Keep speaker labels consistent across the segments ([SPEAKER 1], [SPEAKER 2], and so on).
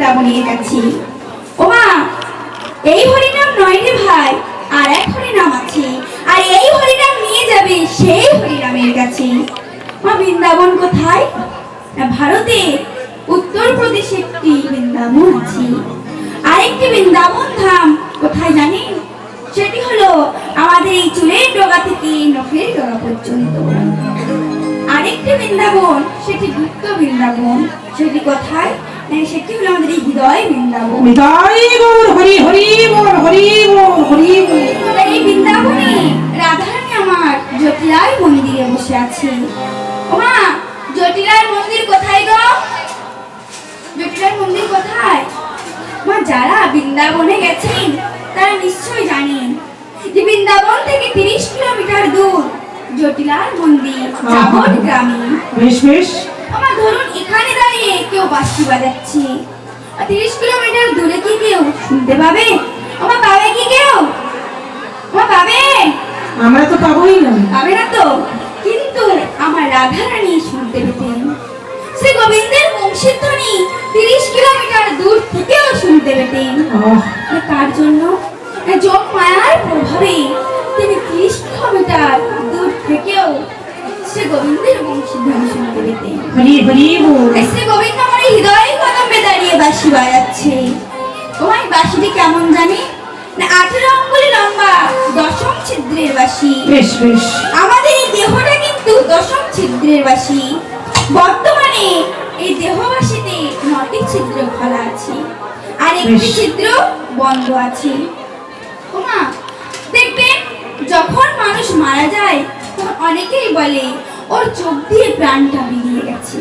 [SPEAKER 1] বৃন্দাবনের কাছে। ওমা, এই হরিনাম নয় রে ভাই, আর এক হরিনাম আছে, আর এই হরিনাম নিয়ে যাবে সেই হরিনামের কাছে। মা, বৃন্দাবন কোথায়? না, ভারতে উত্তর প্রদেশে একটি বৃন্দাবন আছে। আরেকটি বৃন্দাবন ধাম কোথায় জানেন? সেটি হলো আমাদের এই চুলের ডগা থেকে নখের ডগা পর্যন্ত। আরেকটি বৃন্দাবন, সেটি গুপ্ত বৃন্দাবন। সেটি কোথায়? সেটি হলো আমাদের এই হৃদয় বৃন্দাবন।
[SPEAKER 2] হৃদয় গৌর হরি হরি বল, হরি বল, হরি বল।
[SPEAKER 1] এই বৃন্দাবনে রাধারানী আমার জটিলার মন্দিরে বসে আছে। ওমা, জটিলার মন্দির কোথায় গো? জটিলার মন্দির কোথায়? মা, যারা বৃন্দাবনে গেছেন তারা নিশ্চয় জানেন যে বৃন্দাবন থেকে 30 কিলোমিটার দূর জটিলার মন্দির জাবট গ্রামে।
[SPEAKER 2] বেশ বেশ।
[SPEAKER 1] আমার ধরুন এখানে দাঁড়িয়ে কেউ বাঁশি বাজাচ্ছে, 30 কিলোমিটার দূরে কি কেউ শুনতে পাবে? আমার পাবে কি কেউ? আমার পাবে?
[SPEAKER 2] আমরা তো পাবোই না।
[SPEAKER 1] পাবে না তো, কিন্তু আমার রাধারানী শুনতে পেতেন। শ্রী গোবিন্দের বংশীধ্বনি 30 কিলোমিটার দূর থেকেও শুনতে পেতেন। তার জন্য যোগ মায়ার প্রভাবে তিনি 30 কিলোমিটার দূর থেকেও শ্রী গোবিন্দের বংশীধ্বনি শুনতে পেতেন।
[SPEAKER 2] হরি হরি বল।
[SPEAKER 1] শ্রী গোবিন্দ আমার হৃদয় কদমে দাঁড়িয়ে বাঁশি বাজাচ্ছে। তোমার বাঁশিটি কেমন জানি না, 18 অঙ্গুলি লম্বা, 10ম ছিদ্রের বাঁশি।
[SPEAKER 2] বেশ বেশ।
[SPEAKER 1] আমাদের এই দেহটা কিন্তু 10ম ছিদ্রের বাঁশি। বর্তমানে এই দেহবাসীতে 9টি ছিদ্র খোলা আছে, আর একটি ছিদ্র বন্ধ আছে। ওমা, দেখবেন যখন মানুষ মারা যায় তখন অনেকেই বলে ওর চোখ দিয়ে প্রাণটা বেরিয়ে গেছে,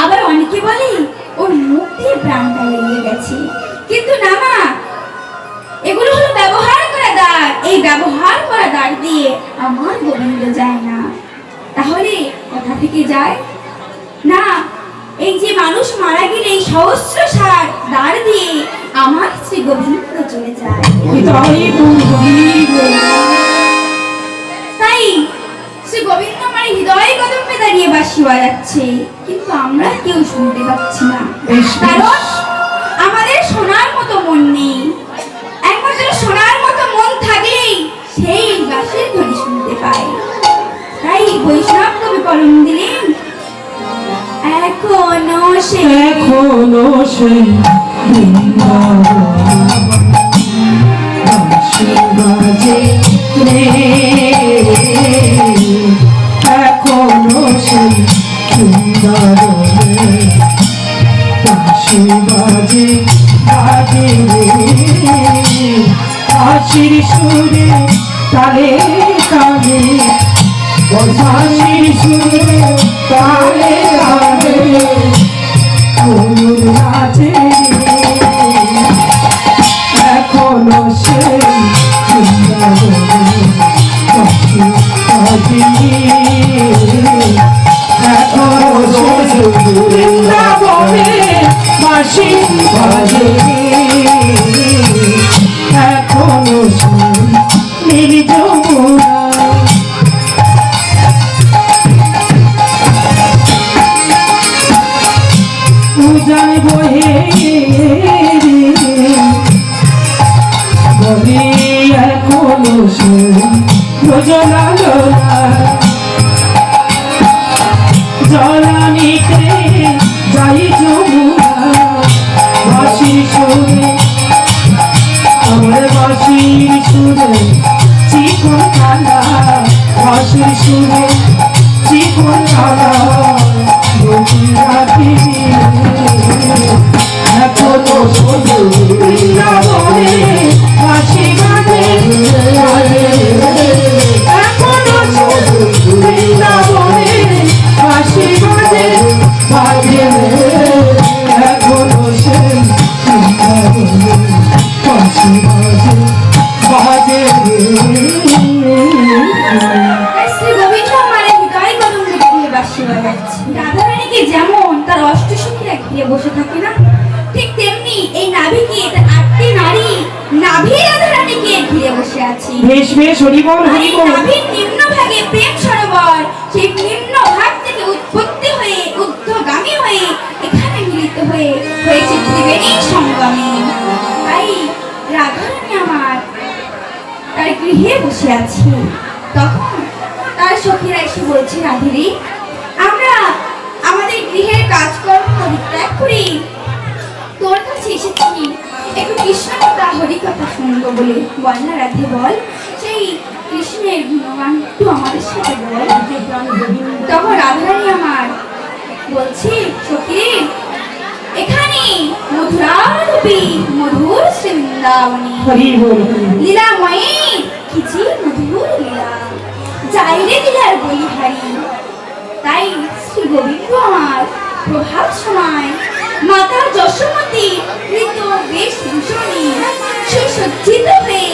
[SPEAKER 1] আবার অনেকে বলে ওর মুখ দিয়ে প্রাণটা বেরিয়ে গেছে। কিন্তু না মা, এগুলো হলো ব্যবহার করা দাগ। এই ব্যবহার করা দাগ দিয়ে আমার গোবিন্দ যায় না। তাহলে কোথা থেকে যায়? না, এই যে মানুষ মারা গেলে এই সহস্র সার দাঁড় দিয়ে আমার শ্রী গোবিন্দ চলে যায়।
[SPEAKER 2] হৃদয় গৌর হরি বল।
[SPEAKER 1] তাই শ্রী গোবিন্দ আমার হৃদয় কদমে দাঁড়িয়ে বাঁশি বাজাচ্ছে, কিন্তু আমরা কেউ শুনতে পাচ্ছি না। কারণ আমাদের শোনার মতো মন নেই। একমাত্র শোনার মতো মন থাকলেই সেই বাঁশির ধ্বনি শুনতে পাই। তাই বৈষ্ণব কবি কলম দিলেন, এখনো সেই
[SPEAKER 2] বাঁশি বাজে রে, এখনো সেই বৃন্দাবনে বাঁশি বাজে বাজে রে, বাঁশির সুরে তালে তালে, বাঁশির সুরে তালে তালে গৌর নাচে, এখনো সেই বৃন্দাবনে বাঁশি বাজে, এখনো সেই বৃন্দাবনে বাঁশি বাজে, এখনো সেই নির্জনা পূজার বহে বলে, এখনো সেই যোজনা জলানিতে যাই যমুনা, বাঁশির সুরে আমার বাঁশির সুরে চিকন কালা, বাঁশির সুরে চিকন কালা রাখি, এখনো শুধু বৃন্দাবনে বাঁশি বাজে, এখনো শুধু বৃন্দাবনে বাঁশি বাজে বাজে, এখনো সেই বৃন্দাবনে বাঁশি বাজে বাজে।
[SPEAKER 1] শ্রী গোবিন্দ আমার হৃদয় কদমে দাঁড়িয়ে বাঁশি বাজাচ্ছে। রাধারানীকে যেমন তার অষ্টসখীরা ঘিরে বসে থাকে না, ঠিক তেমনি এই নাভিকে তার 8টি নারী নাভি রাধারানীকে ঘিরে বসে আছে।
[SPEAKER 2] বেশ বেশ, হরি বল হরি বল।
[SPEAKER 1] নাভির নিম্ন ভাগে প্রেম সরোবর, সেই নিম্ন ভাগ থেকে উৎপত্তি হয়ে ঊর্ধ্বগামী হয়ে এখানে মিলিত হয়ে হয়েছে ত্রিবেণী সঙ্গমে। তাই রাধারানী আমার তার গৃহে বসে আছে। তখন তার সখীরা এসে বলছে, রাধিরে, আমরা আমাদের গৃহের কাজকর্ম পরিত্যাগ করে তোর কাছে এসেছি একটু কৃষ্ণ কথা হরি কথা শুনবো বলে। বল না রাধে, বল সেই কৃষ্ণের গুণগান একটু আমাদের সাথে বল। তখন রাধারানী আমার বলছে, সখী, এখানে মধুরারূপী মধুর শ্রী বৃন্দাবনী
[SPEAKER 2] হরি বল
[SPEAKER 1] লীলাময়ী কিছু মধুর লীলা যাই রে লীলার বলিহারি। তাই শ্রী গোবিন্দ আমার প্রভাত সময় মাতা যশোমতী কৃত বেশভূষণী সুসজ্জিত হয়ে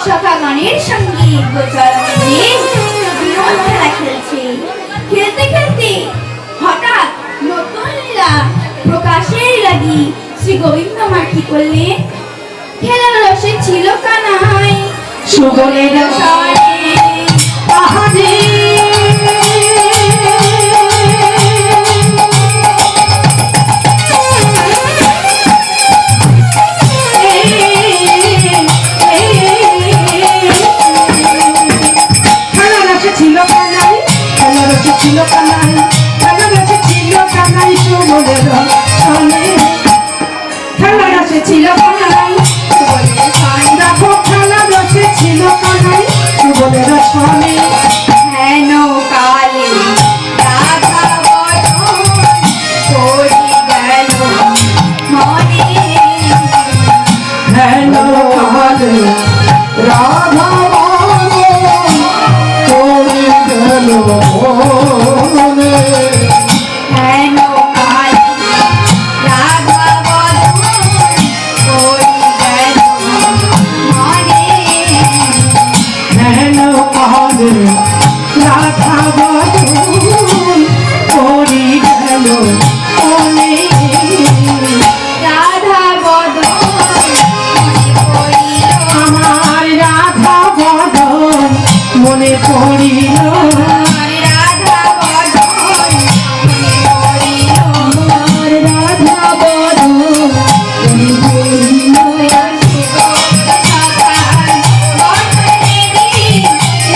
[SPEAKER 1] সখাগণের সঙ্গে গোচরণে বিনোদ খেলা খেলছে। খেলতে খেলতে হঠাৎ নতুন লীলা প্রকাশের লাগি শ্রী গোবিন্দ আমার কি করলেন, খেলার রসে ছিল কানাই
[SPEAKER 2] সুবলের
[SPEAKER 1] স্বরে
[SPEAKER 2] আহারে ছিল কানাই, খেলার রসে ছিল কানাই, খেলার রসে ছিল কানাই সুবলের সনে, খেলার রসে ছিল কানাই,
[SPEAKER 1] বলে সাই
[SPEAKER 2] দেখো খেলার রসে ছিল কানাই সুবলের সনে।
[SPEAKER 1] হেন কালে রাধা বদন করি গেল মনে।
[SPEAKER 2] হেলো কালে রাধা করে গেল মনে।
[SPEAKER 1] হেন কালে রাধা বদন করি গেল মনে।
[SPEAKER 2] হেলো কালে রাধা বদন করি গেল মনে।
[SPEAKER 1] রাধা বদন মনে পড়িল
[SPEAKER 2] আমার রাধা বদন মনে পড়িল।
[SPEAKER 1] আমার রাধা বদন মনে পড়িল।
[SPEAKER 2] আমার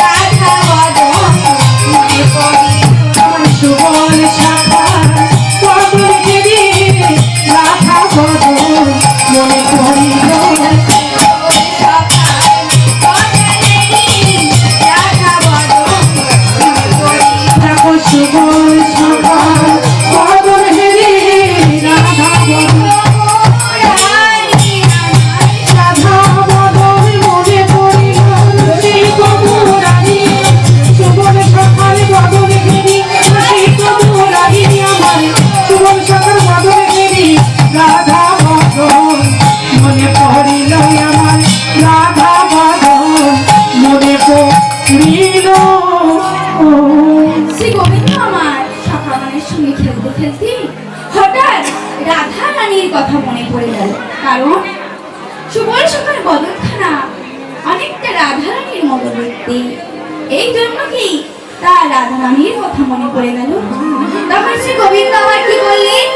[SPEAKER 2] রাধা বদন মনে পড়িল। আমার সুবল শাখা বদন গিরি রাধা বদন মনে পড়িল। দেখো সুবল শাখা বদন গিরি রাধা বদন, রাধা বদন মনে পড়িল। শ্রী কমুরানী সুবল শাখার বদন গিরি, শ্রী কমুরানী আমার সুবল শাখার বদন গিরি রাধা বদন মনে পড়িল। আমার রাধা বদন মনে পড়িল।
[SPEAKER 1] শ্রী গোবিন্দ আমার সখাগণের সঙ্গে খেলতে খেলতে হঠাৎ রাধা রানীর কথা মনে পড়ে গেল। কারণ সুবল সখার বদনখানা অনেকটা রাধা রানীর মতো দেখতে, এই জন্য কি তার রাধা রানীর কথা মনে পড়ে গেল। তখন শ্রী গোবিন্দ আমার কি বললেন,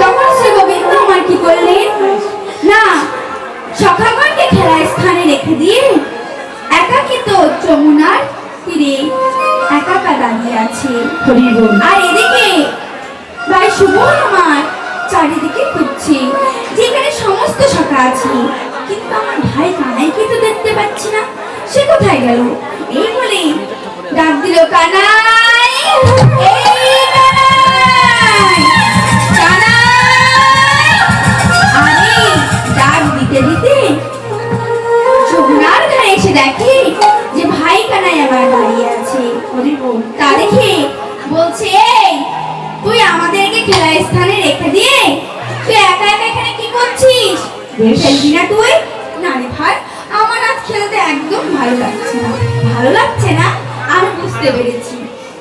[SPEAKER 1] তখন শ্রী গোবিন্দ আমার কি করলেন, না সখাগণকে খেলার স্থানে রেখে দিয়ে একাকিত যমুনার তীরে একা দাঁড়িয়ে আছে।
[SPEAKER 2] হরি বল
[SPEAKER 1] আর এদিকে ভাই সুবল আমার চারিদিকে খুঁজছে যেখানে সমস্ত সখা আছে, কিন্তু আমার ভাই কানাইকে তো দেখতে পাচ্ছি না, সে কোথায় গেল। এই বলে ডাক দিল, কানাই, এই কানাই, কানাই। আরে ডাক দিতে দিতে যমুনার ধারে এসে দেখে যে ভাই কানাই আমার দাঁড়িয়ে আছে।
[SPEAKER 2] হরি বল
[SPEAKER 1] তা দেখে বলছে, এই তুই আমাদেরকে খেলার স্থানে রেখে দিয়ে তুই একা একা এখানে কি করছিস?
[SPEAKER 2] বেশ।
[SPEAKER 1] খেলবি না তুই? না রে ভাই, আমার আজ খেলতে একদম ভালো লাগছে না। ভালো লাগছে না? আমি বুঝতে পেরেছি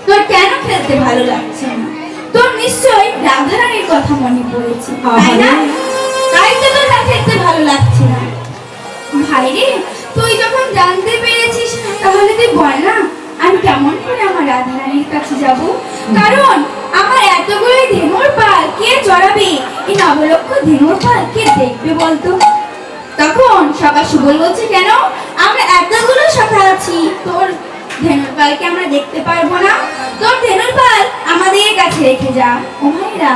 [SPEAKER 1] তোর কেন খেলতে ভালো লাগছে না। তোর নিশ্চয়ই রাধারানীর কথা মনে পড়েছে, তাই না? তাই তো তোর আর খেলতে ভালো লাগছে না। ভাই রে, তুই যখন জানতে পেরেছিস তাহলে তুই বল না, আমি কেমন করে আমার রাধারানীর কাছে যাব? কারণ বলতো? তখন সখা সুবল বলছে, কেন? আমরা এতগুলো সখা আছি, তোর ধেনুর পালকে আমরা দেখতে পারবো না? তোর ধেনুর পাল আমাদের কাছে রেখে যা। ও ভাইরা,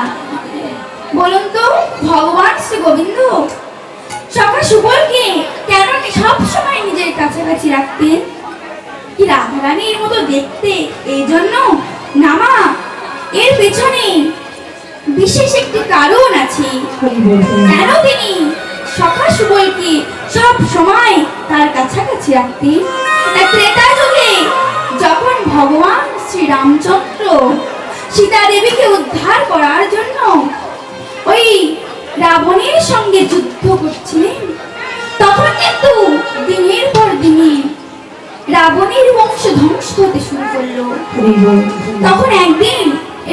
[SPEAKER 1] বলুন তো, ভগবান শ্রী গোবিন্দ সখা সুবলকে কেন সব সময় নিজের কাছাকাছি রাখতেন? কি রাধারানীর মতো দেখতে, এই জন্য? না মা, এর পেছনে বিশেষ একটি কারণ আছে। কেন তিনি সখা সুবলকে সব সময় তার কাছাকাছি রাখতেন? ত্রেতা যুগে যখন ভগবান শ্রী রামচন্দ্র সীতা দেবীকে উদ্ধার করার জন্য ওই রাবণের সঙ্গে যুদ্ধ করছিলেন, তখন কিন্তু দিনের পর দিনে রাবণের বংশ ধ্বংস হতে শুরু করলো। তখন একদিন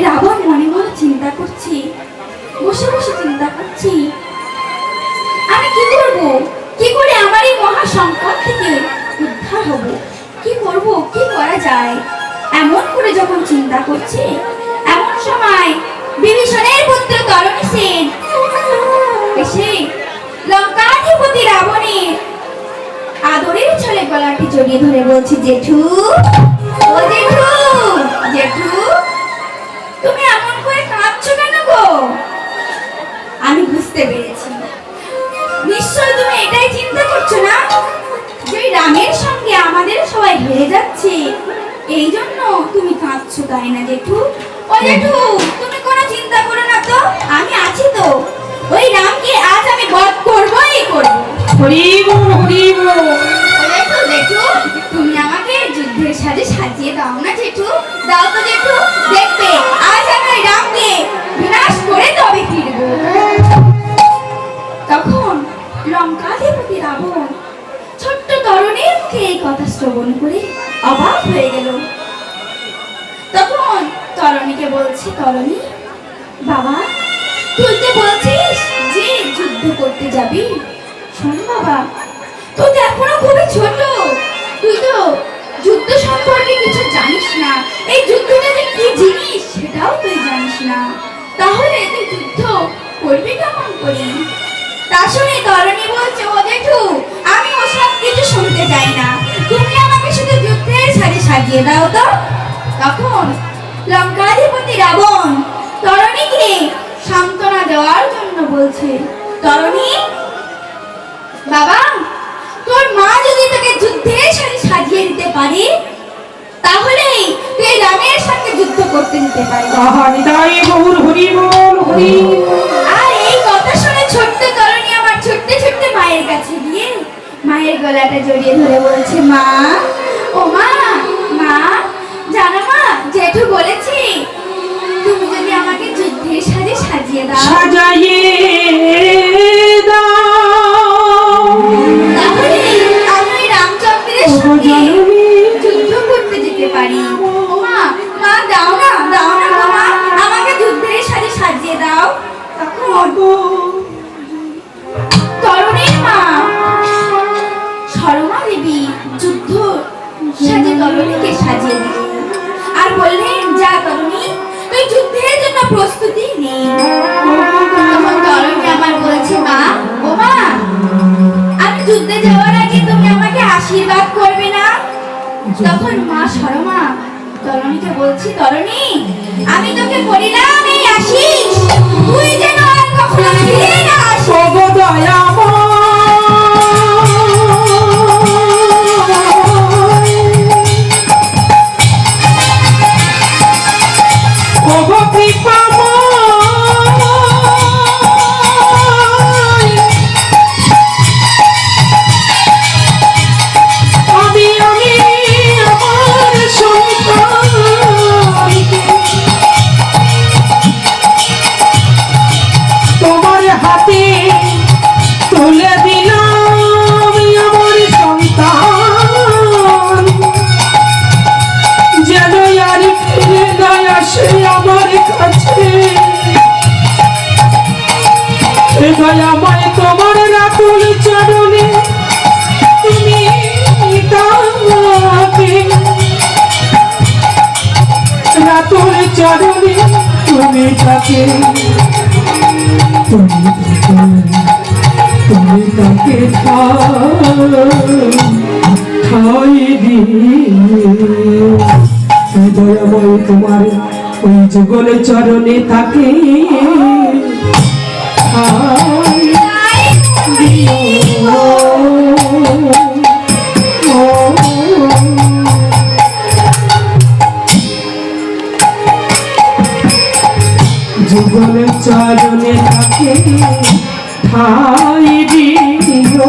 [SPEAKER 1] রাবণ মনে মনে চিন্তা করছি, বসে বসে চিন্তা করছি, আমি কি করব, কি করে আমার এই মহা সংকট থেকে উদ্ধার হব, কি করব, কি করা যায়? এমন করে যখন চিন্তা করছি, এমন সময় বিভীষণের পুত্র তরণী সেন এসে লঙ্কাধিপতি রাবণের আদরের ছলে গলাটি জড়িয়ে ধরে বলছে, জেঠু, ও জেঠু, জেঠু, তুমি এমন করে কাঁদছো কেন গো? আমি বুঝতে পেরেছি, নিশ্চয় তুমি এটাই চিন্তা করছো না যে রামের সঙ্গে আমাদের সবাই হেরে যাচ্ছে, এই জন্য তুমি কাঁদছো, তাই না জেঠু? ও জেঠু, তুমি কোনো চিন্তা করো না তো, আমি আছি তো, ওই রামকে আজ আমি বধ করবই করব।
[SPEAKER 2] হরিব হরিব।
[SPEAKER 1] জেঠু, জেঠু, তুমি আমাকে যুদ্ধের সাজে সাজিয়ে দাও না জেঠু, দাও তো জেঠু, দেখবে আজ আমি ওই রামকে বিনাশ করে তবে ফিরব। তখন লঙ্কাধিপতি রাবণ ছোট্ট তরুণীর মুখে এই কথা শ্রবণ করে অবাক হয়ে গেল। তখন তরুণীকে বলছে, তরুণী বাবা, তুই যে বলছিস যে যুদ্ধ করতে যাবি, শোন বাবা, তুই তো এখনো খুবই ছোট, তুই তো যুদ্ধ সম্পর্কে কিছু জানিস না, এই যুদ্ধটা যে কি জিনিস সেটাও তুই জানিস না, তাহলে তুই যুদ্ধ করবি কেমন করি? তা শুনে তরুণী বলছে, ও জেঠু, আমি ওসব কিছু শুনতে চাই না, তুমি আমাকে শুধু যুদ্ধের সাজে সাজিয়ে দাও তো। তখন লঙ্কাধিপতি রাবণ তরুণীকে সান্ত্বনা দেওয়ার জন্য বলছে, তরুণী বাবা, তোর মা যদি তোকে যুদ্ধের সাজে সাজিয়ে দিতে পারে, তাহলে তুই রামের সঙ্গে যুদ্ধ করতে দিতে পারবি। আর এই কথা শুনে ছোট্ট তরুণী আমার ছোট্ট ছোট্ট মায়ের কাছে গিয়ে মায়ের গলাটা জড়িয়ে ধরে বলছে, মা, ও মা, মা, জানো মা, জেঠু বলেছে তুমি যদি আমাকে যুদ্ধের সাজে সাজিয়ে দাও, তাহলে আমি রামচন্দ্রের সঙ্গে যুদ্ধ করতে যেতে পারি। ও মা, মা, দাও না, দাও না গো মা, আমাকে যুদ্ধের সাজে সাজিয়ে দাও। তখন তরুণীর মা সরমা দেবী যুদ্ধ সাজে তরুণীকে সাজিয়ে দিলেন আর বললেন, যা তরুণী, তুই যুদ্ধের জন্য প্রস্তুতি নে। তখন তরুণী আমার বলছে, মা, ও মা, আমি যুদ্ধে যাওয়ার আগে তুমি আমাকে আশীর্বাদ করবে না? তখন মা সরমা তরুণীকে বলছি, তরুণী, আমি তোকে বলিলাম এই আশিস, তুই যেন আর কখনো ফিরে না আসিস।
[SPEAKER 2] দয়াময় তোমার রাতুল চরণে তুমি তাকে, রাতুল চরণে তুমি তাকে, তুমি তুমি তাকে ঠাই দিও দয়াময় তোমার ওই যুগল চরণে তাকে ঠাই দিও যুগল চরণে তাকে ঠাই দিও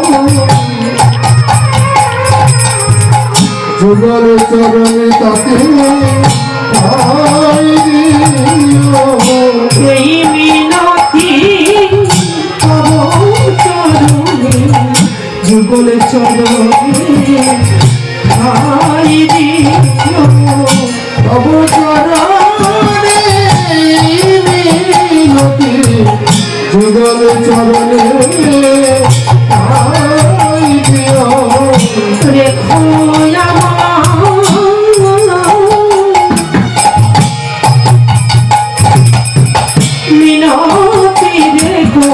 [SPEAKER 3] যুগল চরণে তাকে ঠাই দিও
[SPEAKER 2] এই মিনতি তব চরণে যুগল চরণে ঠাই দিও
[SPEAKER 3] তব চরণে মিনতি যুগল চরণে ঠাই দিও
[SPEAKER 2] রেখো মিনতি রেখো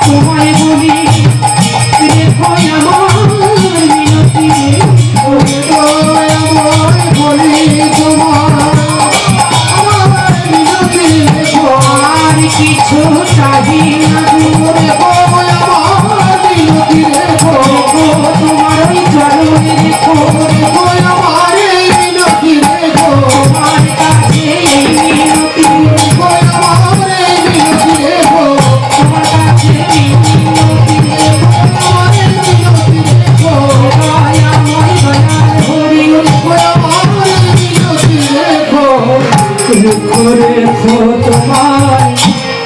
[SPEAKER 2] তোমায় বলি রেখো আমার মিনতি
[SPEAKER 3] বলি তোমার মিনতি রেখো
[SPEAKER 2] আর কিছু চাহি না
[SPEAKER 3] মিনতি রেখো
[SPEAKER 2] তোমার ওই চরণে রেখো
[SPEAKER 3] আমার মিনতি রেখো
[SPEAKER 2] তোমার কাছে এই মিনতি
[SPEAKER 3] আমার মিনতি রেখো
[SPEAKER 2] তোমার কাছে এই মিনতি
[SPEAKER 3] আমার মিনতি রেখো
[SPEAKER 2] দয়াময় দয়াল হরি
[SPEAKER 3] আমার মিনতি রেখো
[SPEAKER 2] রেখো রেখো তোমার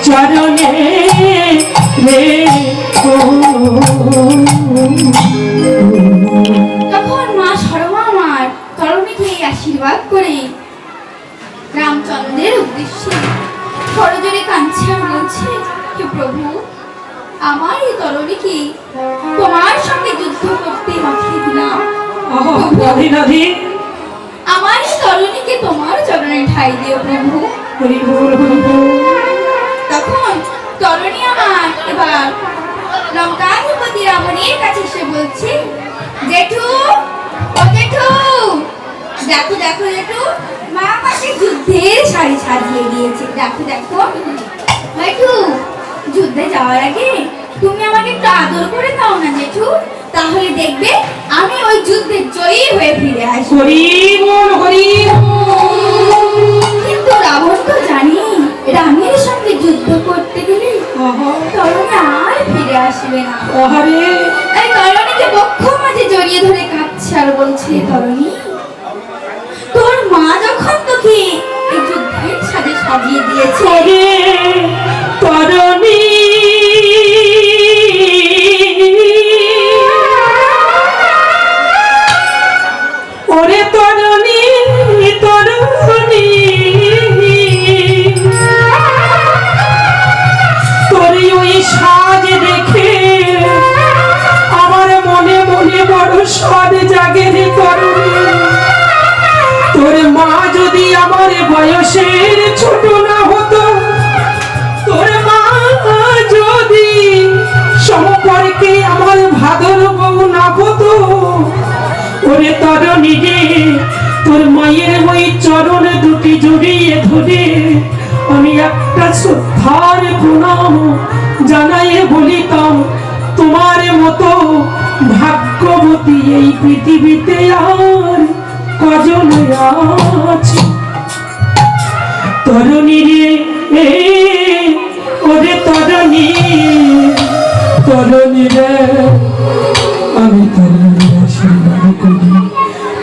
[SPEAKER 2] চরণে রেখো
[SPEAKER 1] তখন মা সরমা আমার তরণীকে আশীর্বাদ করে রামচন্দ্রের উদ্দেশ্যে করজোড়ে কাঁদছে আর বলছে, হে প্রভু, আমার এই তরণীকে তোমার সঙ্গে যুদ্ধ করতে পাঠিয়ে দিলাম।
[SPEAKER 2] রাধে রাধে
[SPEAKER 1] আমার এই তরণীকে তোমার চরণে ঠাই দিও প্রভু।
[SPEAKER 2] হরি বল হরি বল
[SPEAKER 1] তখন তরণী আমার এবার লঙ্কাধিপতি রাবণের কাছে এসে বলছে, জেঠু, ও জেঠু, দেখো দেখো জেঠু, মা আমাকে যুদ্ধের শাড়ি সাজিয়ে দিয়েছে। দেখো দেখো জেঠু, যুদ্ধে যাওয়ার আগে তুমি আমাকে একটু আদর করে দাও না জেঠু, তাহলে দেখবে আমি ওই যুদ্ধে জয়ী হয়ে ফিরে আসবো।
[SPEAKER 2] হরি বল হরি
[SPEAKER 1] কিন্তু রাবণ তো জানি রামের সঙ্গে যুদ্ধ করতে গেলে তরুণী আর ফিরে আসবে না।
[SPEAKER 2] আহারে
[SPEAKER 1] তাই তরুণীকে বক্ষ মাঝে জড়িয়ে ধরে কাঁদছে আর বলছে, তরুণী, তোর মা যখন তোকে এই যুদ্ধের সাজে সাজিয়ে দিয়েছে,
[SPEAKER 2] ওরে তরণী ওরে তরণী তরণী তোর ওই সাজ দেখে আমার মনে মনে বড় সাদ জাগে রে তরণী। তোর মা যদি আমার বয়সের ছোট না হতো, তোর মা যদি সম্পর্কে আমার ভাদর বউ না হতো, ওরে তরণী রে, তোর মায়ের ওই চরণ দুটি জড়িয়ে ধরে আমি একটা শ্রদ্ধার প্রণাম জানাইয়ে বলিতাম, তোমার মতো ভাগ্যবতী এই পৃথিবীতে আর কজন আছে। তরণী রে ওরে তরণী তরণী রে, আমি তরণীর আশীর্বাদ করি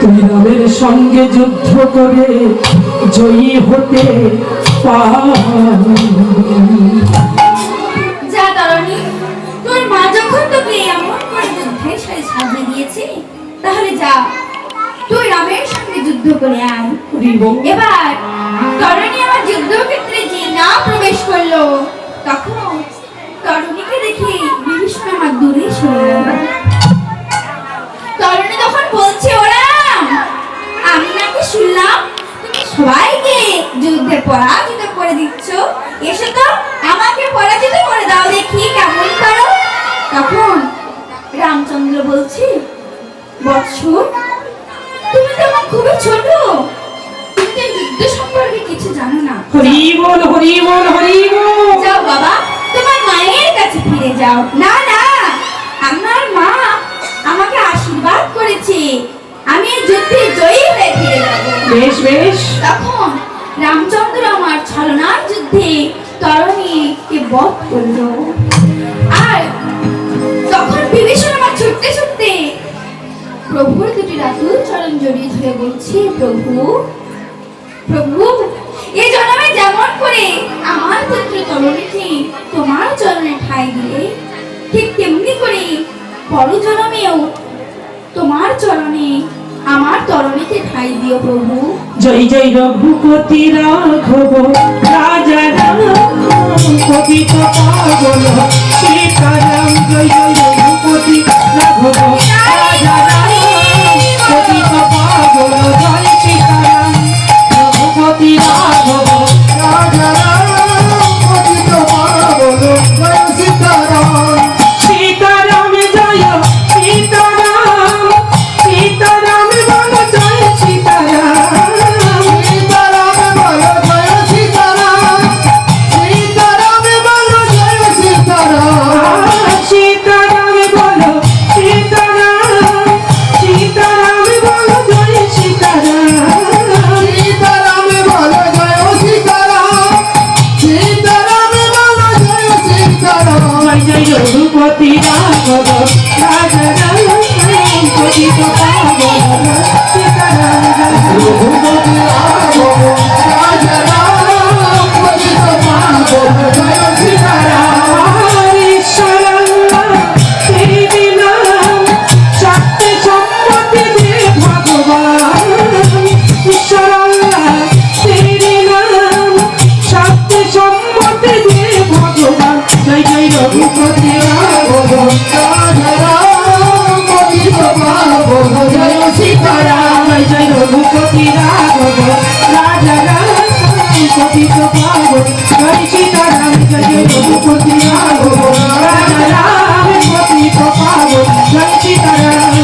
[SPEAKER 2] তুই রামের সঙ্গে যুদ্ধ করে জয়ী হতে পারবি।
[SPEAKER 1] যা তরুণী, তোর মা যখন তোকে এমন করে যুদ্ধের সাজে সাজিয়ে দিয়েছে, তাহলে যা তুই রামের সঙ্গে যুদ্ধ করে আয়।
[SPEAKER 2] হরি বল।
[SPEAKER 1] এবার তরুণী আমার যুদ্ধক্ষেত্রে যে না প্রবেশ করলো, তখন তরুণীকে দেখে বিভীষণ আমার দূরে সরে গেল। তরুণী তখন বলছে, ওরা আমি নাকি শুনলাম তুমি সবাইকে যুদ্ধে পরাজিত করে দিচ্ছ, এসে তো আমাকে পরাজিত করে দেখি কেমন পারো। তখন রামচন্দ্র বলছে, বৎস, তুমি তো আমার খুবই ছোট, তুমি তো যুদ্ধ সম্পর্কে কিছু জানো না।
[SPEAKER 2] হরি বল হরি বল হরি বল।
[SPEAKER 1] যাও বাবা, তোমার মায়ের কাছে ফিরে যাও। না না, আমার মা আমাকে আশীর্বাদ করেছে, আমি এই যুদ্ধে জয়ী হয়ে ফিরে যাব।
[SPEAKER 2] বেশ বেশ।
[SPEAKER 1] তখন রামচন্দ্র আমার ছলনার যুদ্ধে তরণীকে বধ করল। আর তখন বিভীষণ আমার ছুটতে ছুটতে প্রভুর দুটি রাতুল চরণ জড়িয়ে ধরে বলছে, প্রভু প্রভু, এই জন্মে যেমন করে আমার পুত্র তরণীকে তোমার চরণে ঠাঁই দিলে, ঠিক তেমনি করে পর জন্মেও তোমার চরণে আমার তরণীকে ঠাঁই দিও প্রভু।
[SPEAKER 2] জয় জয় রঘুপতি রাঘব রাজা রাম পতিত পাবন সীতারাম। জয় জয় রঘুপতি রাঘব রাজা রাম পতিত পাবন জয় সীতারাম। রঘুপতি রাঘব
[SPEAKER 3] রাজা রাম পতিত পাবন জয় সীতারাম।
[SPEAKER 2] সীতারাম জয় সীতারাম। সীতারাম বল জয় সীতারাম।
[SPEAKER 3] সীতারাম বলো জয় সীতারাম। সীতারাম বলো জয় সীতারাম।
[SPEAKER 2] সীতারাম বলো সীতারাম। সীতারাম বলো জয় সীতারাম।
[SPEAKER 3] সীতারাম বলো জয় সীতারাম। সীতারাম বলো জয় সীতারাম।
[SPEAKER 2] জয় জয় রঘুপতি রাঘব রাজা রাম পতিত পাবন সীতারাম।
[SPEAKER 3] রঘুপতি রাঘব রাজা রাম পতিত পাবন জয় সীতারাম।
[SPEAKER 2] ঈশ্বরাল্লাহ তেরি নাম সত্য সম্মতি দে ভগবান। ঈশ্বরাল্লাহ তেরি নাম সত্য সম্মতি দে ভগবান। জয় জয় রঘুপতি রাঘব
[SPEAKER 3] রাজা রাম পতিত পাবন জয় সীতারাম।
[SPEAKER 2] জয় জয় রঘুপতি রাঘব রাজা রাম পতিত পাবন জয় সীতারাম। জয় জয় রঘুপতি রাঘব রাজা রাম পতিত পাবন জয় সীতারাম।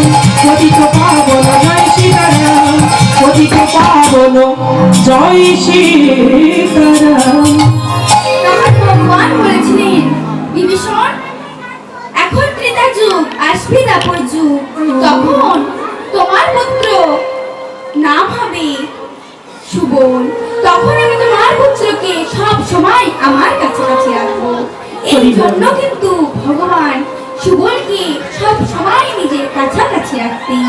[SPEAKER 2] পতিত পাবন জয় সীতারাম। পতিত পাবন জয় সীতারাম।
[SPEAKER 1] তখন ভগবান বলেছিলেন, বিভীষণ, এখন ত্রেতা যুগ, আসবে দাপর যুগ, তখন তোমার পুত্র নাম হবে সুবল। তখন আমি তোমার পুত্রকে সব সময় আমার কাছাকাছি রাখবো। এই জন্য কিন্তু ভগবান সুবলকে সব সময় নিজের কাছাকাছি রাখতেন।